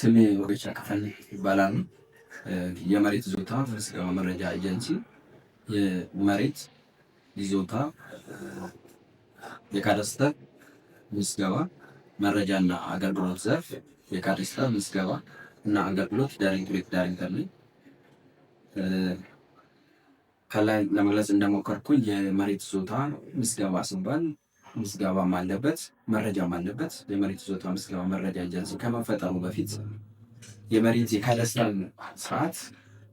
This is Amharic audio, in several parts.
ስሜ ወገቻ ከፈለ ይባላል። የመሬት ይዞታ ምዝገባ መረጃ ኤጀንሲ የመሬት ይዞታ የካዳስተር ምዝገባ መረጃና አገልግሎት ዘርፍ የካዳስተር ምዝገባ እና አገልግሎት ዳይሬክተር ነኝ። ከላይ ለመግለጽ እንደሞከርኩኝ የመሬት ይዞታ ምዝገባ ሲባል ምዝገባም አለበት መረጃም አለበት። የመሬት ይዞታ ምዝገባ መረጃ ኤጀንሲ ከመፈጠሩ በፊት የመሬት የካዳስተር ስርዓት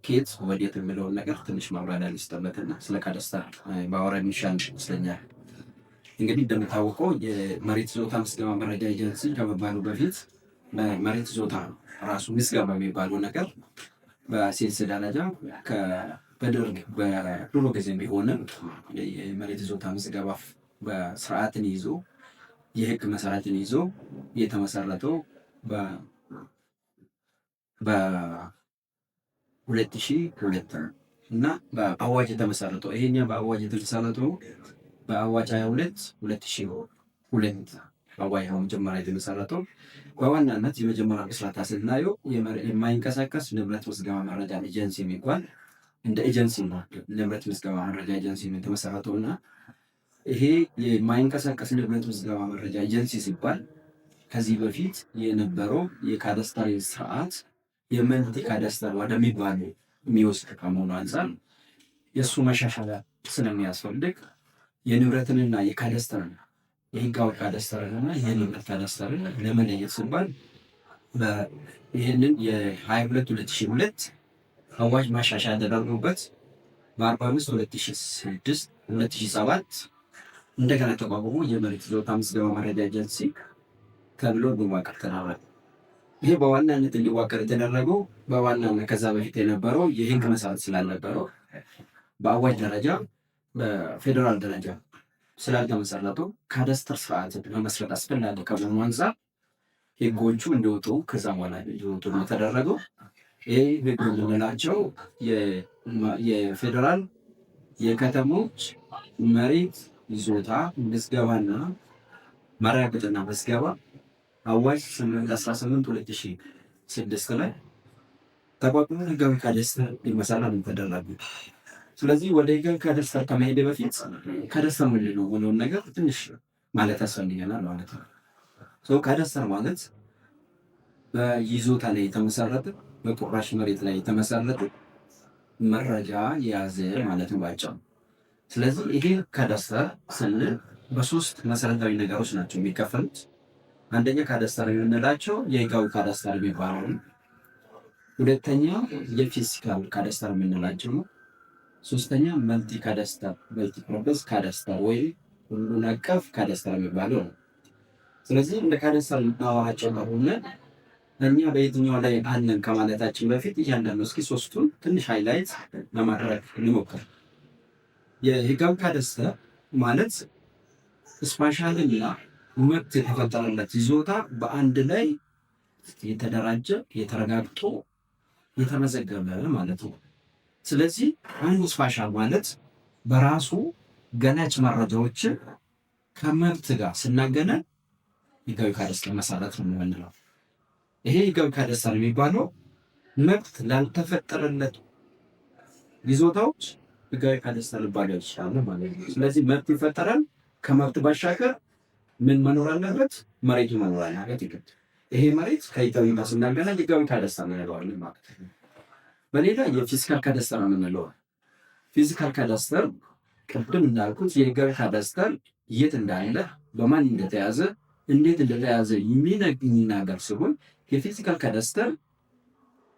ከየት ወዴት የሚለውን ነገር ትንሽ ማብራሪያ ልስጥበትና ስለ ካዳስተር ባወራ የሚሻል ይመስለኛል። እንግዲህ እንደሚታወቀው የመሬት ይዞታ ምዝገባ መረጃ ኤጀንሲ ከመባሉ በፊት መሬት ይዞታ ራሱ ምዝገባ የሚባለው ነገር በሴንስ ደረጃ በደርግ በድሮ ጊዜ ቢሆንም የመሬት ይዞታ ምዝገባ በስርዓትን ይዞ የህግ መሰረትን ይዞ የተመሰረተው በ2002 እና በአዋጅ የተመሰረተው ይሄኛ በአዋጅ የተመሰረተው በአዋጅ 22 2002 አዋጅ ነው መጀመሪያ የተመሰረተው። በዋናነት የመጀመሪያ ምስረታ ስናየው የማይንቀሳቀስ ንብረት ምዝገባ መረጃ ኤጀንሲ የሚባል እንደ ኤጀንሲ ነው። ንብረት ምዝገባ መረጃ ኤጀንሲ ነው የተመሰረተው እና ይሄ የማይንቀሳቀስ ንብረት ምዝገባ መረጃ ኤጀንሲ ሲባል ከዚህ በፊት የነበረው የካዳስተር ስርዓት የመልቲ ካዳስተር ወደሚባል የሚወስድ ከመሆኑ አንፃር የእሱ መሻሻያ ስለሚያስፈልግ የንብረትንና የካዳስተርን የህጋዊ ካዳስተርንና የንብረት ካዳስተርን ለመለየት ሲባል ይህንን የ22 2002 አዋጅ ማሻሻያ ተደርጎበት በ45 2006 2007 እንደገና ተቋቁሞ የመሬት ይዞታ ምዝገባ መረጃ ኤጀንሲ ተብሎ እንዲዋቀር ተደረገ። ይሄ በዋናነት እንዲዋቀር የተደረገው በዋናነት ከዛ በፊት የነበረው የህግ መሰረት ስላልነበረው በአዋጅ ደረጃ በፌዴራል ደረጃ ስላልተመሰረቱ ካዳስተር ስርዓት መመስረት አስፈላጊ ከመሆኑ አንፃር ህጎቹ እንዲወጡ ከዛ በኋላ እንዲወጡ ነው የተደረገው። ይህ ህግ የምንላቸው የፌዴራል የከተሞች መሬት ይዞታ ምዝገባና ማረጋገጥና ምዝገባ አዋጅ 818 2006 ላይ ተቋቁሞ ህጋዊ ካዳስተር ሊመሰረት ተደረገ። ስለዚህ ወደ ህጋዊ ካዳስተር ከመሄድ በፊት ካዳስተር ምንድን ነው የሚለውን ነገር ትንሽ ማለት ያስፈልገናል ማለት ነው። ካዳስተር ማለት በይዞታ ላይ የተመሰረተ በቁራሽ መሬት ላይ የተመሰረተ መረጃ የያዘ ማለት ነው ባጭሩ። ስለዚህ ይሄ ካዳስተር ስንል በሶስት መሰረታዊ ነገሮች ናቸው የሚከፈሉት። አንደኛ ካዳስተር የምንላቸው የህጋዊ ካዳስተር የሚባለው ነው። ሁለተኛ የፊዚካል ካዳስተር የምንላቸው ነው። ሶስተኛ መልቲ ካዳስተር መልቲ ፐርፐዝ ካዳስተር ወይም ሁሉን አቀፍ ካዳስተር የሚባለው ነው። ስለዚህ እንደ ካዳስተር ልናወራቸው ከሆነ እኛ በየትኛው ላይ አለን ከማለታችን በፊት እያንዳንዱ እስኪ ሶስቱን ትንሽ ሃይላይት ለማድረግ እንሞክር። የህጋዊ ካዳስተር ማለት ስፓሻልና መብት የተፈጠረለት ይዞታ በአንድ ላይ የተደራጀ የተረጋግጦ የተመዘገበ ማለት ነው። ስለዚህ አንድ ስፓሻል ማለት በራሱ ገላጭ መረጃዎችን ከመብት ጋር ስናገናኝ ህጋዊ ካዳስተር መሰረት ነው የምንለው። ይሄ ህጋዊ ካዳስተር የሚባለው መብት ላልተፈጠረለት ይዞታዎች ህጋዊ ካዳስተር ሊባል ይችላል ማለት ነው። ስለዚህ መብት ይፈጠራል። ከመብት ባሻገር ምን መኖር አለበት? መሬቱ መኖር አለበት። ይሄ መሬት ከህጋዊ ጋር ስናገናኝ ህጋዊ ካዳስተር እንለዋለን ማለት ነው። በሌላ የፊዚካል ካዳስተር የምንለው ፊዚካል ካዳስተር ቅድም እንዳልኩት የህጋዊ ካዳስተር የት እንዳለ በማን እንደተያዘ እንዴት እንደተያዘ የሚናገር ሲሆን የፊዚካል ካዳስተር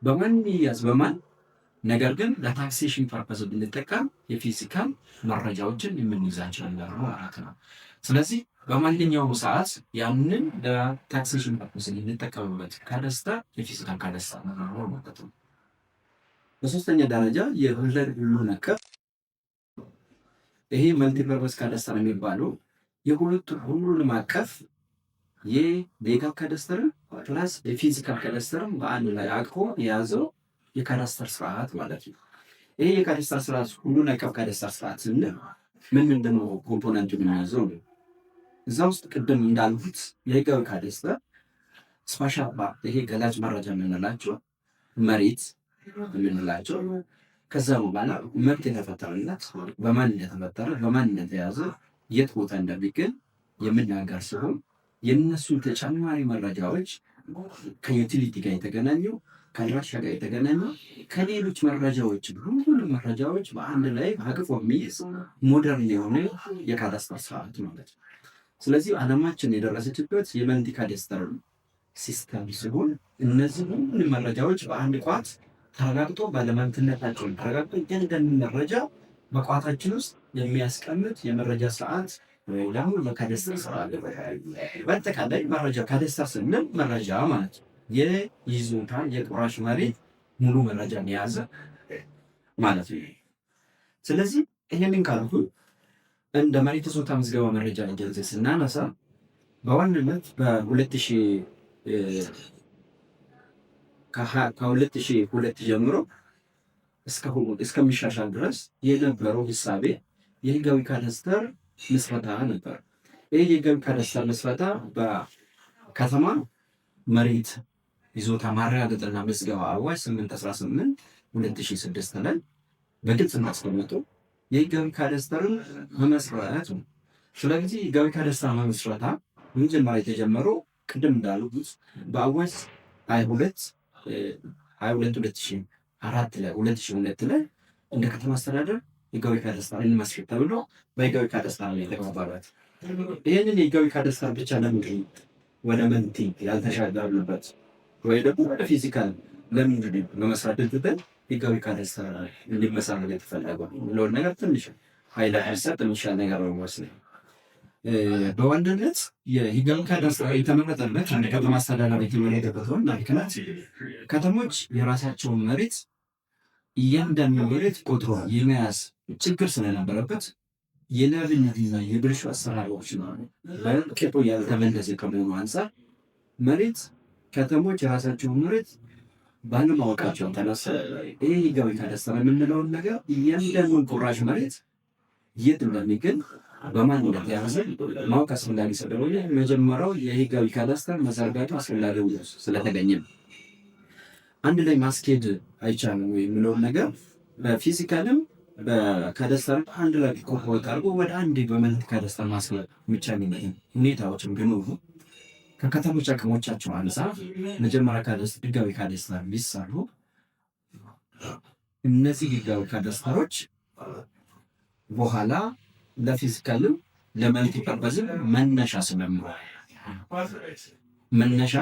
በማን ይያዝ በማን ነገር ግን ለታክሴሽን ፐርፐዝ ብንጠቀም የፊዚካል መረጃዎችን የምንይዛቸው ነገር ነው ማለት ነው። ስለዚህ በማንኛውም ሰዓት ያንን ለታክሴሽን ፐርፐዝ የምንጠቀምበት ካዳስተር የፊዚካል ካዳስተር ነው ማለት ነው። በሶስተኛ ደረጃ የሁሉን አቀፍ ይሄ መልቲ ፐርፐዝ ካዳስተር የሚባለው ሁሉንም አቀፍ የሌጋል ካዳስተር ፕላስ የፊዚካል ካዳስተርም በአንድ ላይ አቅፎ የያዘው የካዳስተር ስርዓት ማለት ነው። ይሄ የካዳስተር ስርዓት ሁሉን አቀፍ ካዳስተር ስርዓት ስንል ምን ምንድን ነው ኮምፖነንቱ የሚያዘው ነው። እዛ ውስጥ ቅድም እንዳልኩት የህጋዊ ካዳስተር ስፓሻል ፓርት ይሄ ገላጭ መረጃ የምንላቸው መሬት የምንላቸው ከዛ በኋላ መብት የተፈጠረለት በማን እንደተፈጠረ በማን እንደተያዘ የት ቦታ እንደሚገኝ የምናገር ሲሆን የነሱ ተጨማሪ መረጃዎች ከዩቲሊቲ ጋር የተገናኙ ከአድራሻ ጋር የተገናኙ ከሌሎች መረጃዎች ሁሉም መረጃዎች በአንድ ላይ አቅፎ የሚይዝ ሞደርን የሆነ የካዳስተር ስርዓት ማለት ነው። ስለዚህ ዓለማችን የደረሰችበት የመልቲ ካዳስተር ሲስተም ሲሆን እነዚህ ሁሉ መረጃዎች በአንድ ቋት ተረጋግጦ ባለመብትነታቸውን ተረጋግጦ እያንዳንዱ መረጃ በቋታችን ውስጥ የሚያስቀምጥ የመረጃ ስርዓት ወይ ደግሞ የካዳስተር ስርዓት። በአጠቃላይ መረጃ ካዳስተር ስንል መረጃ ማለት ነው የይዞታ የቁራሽ መሬት ሙሉ መረጃን የያዘ ማለት ነው። ስለዚህ ይህንን ካልኩ እንደ መሬት ይዞታ ምዝገባ መረጃ ኤጀንሲ ስናነሳ በዋናነት ከ2002 ጀምሮ እስከሚሻሻል ድረስ የነበረው ሂሳቤ የህጋዊ ካዳስተር ምስረታ ነበር። ይህ የህጋዊ ካዳስተር ምስረታ በከተማ መሬት ይዞታ ማረጋገጥና ምዝገባ አዋጅ 818/2006 ላይ በግልጽ እናስቀምጡ የህጋዊ ካዳስተርን መመስረት ነው። ስለዚህ ህጋዊ ካዳስተር መመስረታ መጀመሪያ የተጀመረው ቅድም እንዳሉት በአዋጅ 22/2002 ላይ እንደ ከተማ አስተዳደር ህጋዊ ካዳስተር እንመስረት ተብሎ በህጋዊ ካዳስተር ላይ የተቀባበሉት። ይህንን የህጋዊ ካዳስተር ብቻ ለምንድን ወደ መንቲ ያልተሻገርንበት ወይ ደግሞ ወደ ፊዚካል ለምንድን መመስረት ድርጅትን ህጋዊ ካዳስተር እንዲመሰረት የተፈለገው የሚለውን ነገር ትንሽ ኃይለ ሀሳብ የሚሻል ነገር ነው የሚመስለኝ። በዋናነት የህጋዊ ካዳስተር የተመረጠበት አንድ ከተማ አስተዳደር የተመረጠበት ዋና ምክንያት ከተሞች የራሳቸውን መሬት እያንዳንዱ መሬት ቆጥሮ የመያዝ ችግር ስለነበረበት የሌብነትና የብልሹ አሰራሮች በቅጡ ያልተመለሰ ከመሆኑ አንፃር መሬት ከተሞች የራሳቸውን መሬት ባለማወቃቸው ተነሳ ይህ ህጋዊ ካዳስተር የምንለውን ነገር እያንዳንዱን ቁራሽ መሬት የት እንደሚገኝ በማን እንደተያዘ ማወቅ አስፈላጊ ስለሆነ መጀመሪያው የህጋዊ ካዳስተር መዘርጋቱ አስፈላጊ ስለተገኘ አንድ ላይ ማስኬድ አይቻልም የሚለውን ነገር በፊዚካልም በካዳስተር አንድ ላይ ኮምፖርት አድርጎ ወደ አንድ በመልቲ ካዳስተር ማስኬድ የሚቻልበት ሁኔታዎችን ቢኖሩ ከከተሞች አቅሞቻቸው አንፃር መጀመሪያ ህጋዊ ካዳስተር ቢሰሩ እነዚህ ህጋዊ ካዳስተሮች በኋላ ለፊዚካልም ለመልቲ ፐርፐዝም መነሻ ስለሚሆን መነሻ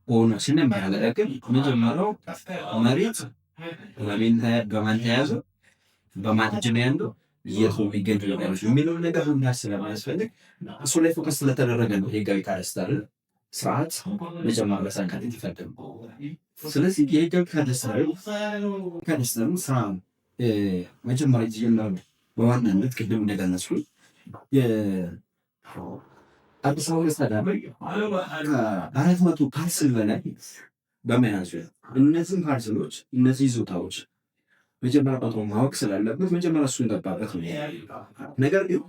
ሆኖ ስለሚያገለግል መጀመሪያው መሬት በማን ተያዘ በማን እጅ ነው ያለው የት የሚገኙ ነገሮች የሚለውን ነገር ሁላስ ስለማያስፈልግ እሱ ላይ ፎከስ ስለተደረገ ነው የህጋዊ ካዳስተር ስርዓት መጀመሪያ በሳንካቴት ይፈቅዳል። ስለዚህ የህጋዊ ካዳስተር ስራ መጀመሪያ የተጀመረው በዋናነት ቅድም እንደገለጽኩ የአዲስ አበባ አስተዳደር 400 ፓርሰል በላይ በመያዙ እነዚህም ፓርሰሎች እነዚህ ይዞታዎች መጀመሪያ ቆጥሮ ማወቅ ስላለበት መጀመሪያ እሱ እንደባበት ነው። ነገር ግን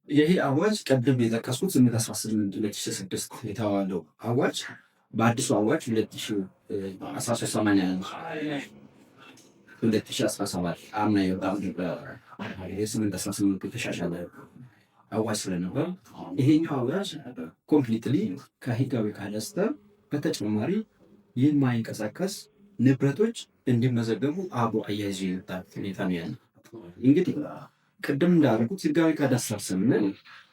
ይሄ አዋጅ ቀደም የጠቀስኩት 818/2006 የተዋለው አዋጅ በአዲሱ አዋጅ 2017 አምና የወጣው የ818 የተሻሻለ አዋጅ ስለነበር ይሄኛው አዋጅ ኮምፕሊትሊ ከህጋዊ ካዳስተር በተጨማሪ የማይንቀሳቀስ ንብረቶች እንዲመዘገቡ አብሮ አያይዞ የመጣ ሁኔታ ነው ያለው። እንግዲህ ቅድም እንዳልኩት ህጋዊ ካዳስተር ስንል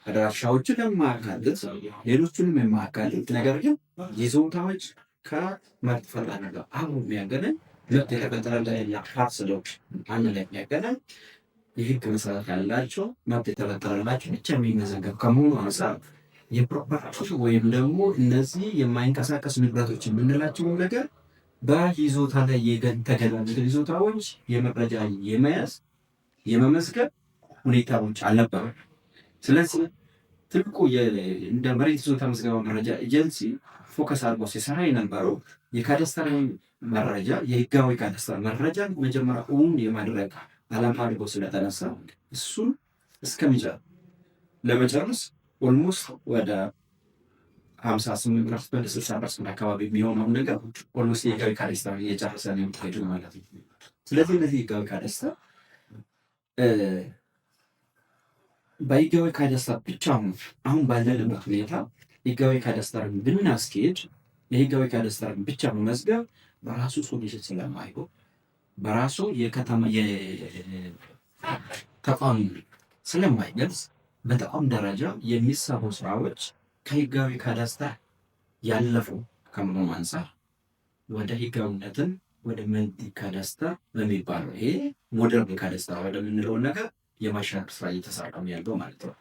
አድራሻዎችን የማያካትት ሌሎቹንም የማያካትት ነገር ግን ይዞታዎች ከመብት ፈላጊ ጋር አብሮ የሚያገናኝ መብት የተፈጠረላቸው ፓርሰሎች አንድ ላይ የሚያገናኝ የህግ መሰረት ያላቸው መብት የተፈጠረላቸው ብቻ የሚመዘገብ ከመሆኑ አንፃር የፕሮፐርቲ ወይም ደግሞ እነዚህ የማይንቀሳቀስ ንብረቶች የምንላቸው ነገር በይዞታ ላይ የተገለጹ ይዞታዎች የመረጃ የመያዝ የመመዝገብ ሁኔታዎች አልነበሩም። ስለዚህ ትልቁ እንደ መሬት ይዞታ ምዝገባ መረጃ ኤጀንሲ ፎከስ አድርጎ ሲሰራ የነበረው የካዳስተር መረጃ የህጋዊ ካዳስተር መረጃ መጀመሪያ እውን የማድረግ ዓላማ አድርጎ ስለተነሳ እሱን ለመጨረስ ኦልሞስት ወደ 58% ወደ 60% አካባቢ የሚሆነውን ነገር ኦልሞስት የህጋዊ ካዳስተር እየጨረሰ ነው የሚሄዱ ማለት ነው። ስለዚህ እነዚህ ህጋዊ ካዳስተር በህጋዊ ካዳስተር ብቻ አሁን ባለንበት ሁኔታ ህጋዊ ካዳስተርን ብናስኬድ የህጋዊ ካዳስተርን ብቻ መመዝገብ በራሱ ሶሉሽን ስለማይሆን በራሱ የከተማ ተቋም ስለማይገልጽ በተቋም ደረጃ የሚሰሩ ስራዎች ከህጋዊ ካዳስተር ያለፉ ከመሆኑ አንፃር ወደ ህጋዊነትን ወደ መልቲ ካዳስተር በሚባለው ይሄ ሞደርን ካዳስተር ወደምንለው ነገር የማሻገር ስራ እየተሰራ ነው ያለው ማለት ነው።